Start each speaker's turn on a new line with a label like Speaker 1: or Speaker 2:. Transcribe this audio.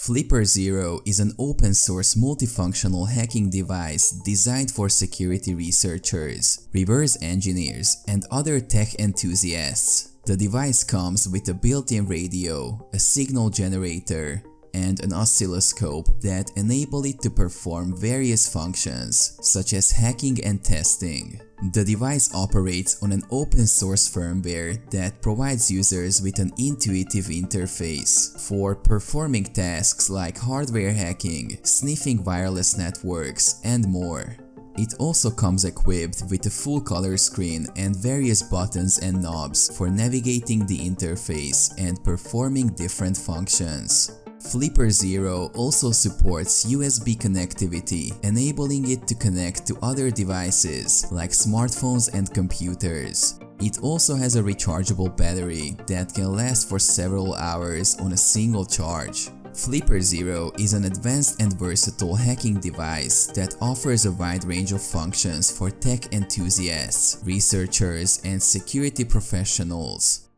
Speaker 1: Flipper Zero is an open-source multifunctional hacking device designed for security researchers, reverse engineers, and other tech enthusiasts. The device comes with a built-in radio, a signal generator, and an oscilloscope that enable it to perform various functions, such as hacking and testing. The device operates on an open-source firmware that provides users with an intuitive interface for performing tasks like hardware hacking, sniffing wireless networks, and more. It also comes equipped with a full color screen and various buttons and knobs for navigating the interface and performing different functions. Flipper Zero also supports USB connectivity, enabling it to connect to other devices like smartphones and computers. It also has a rechargeable battery that can last for several hours on a single charge. Flipper Zero is an advanced and versatile hacking device that offers a wide range of functions for tech enthusiasts, researchers, and security professionals.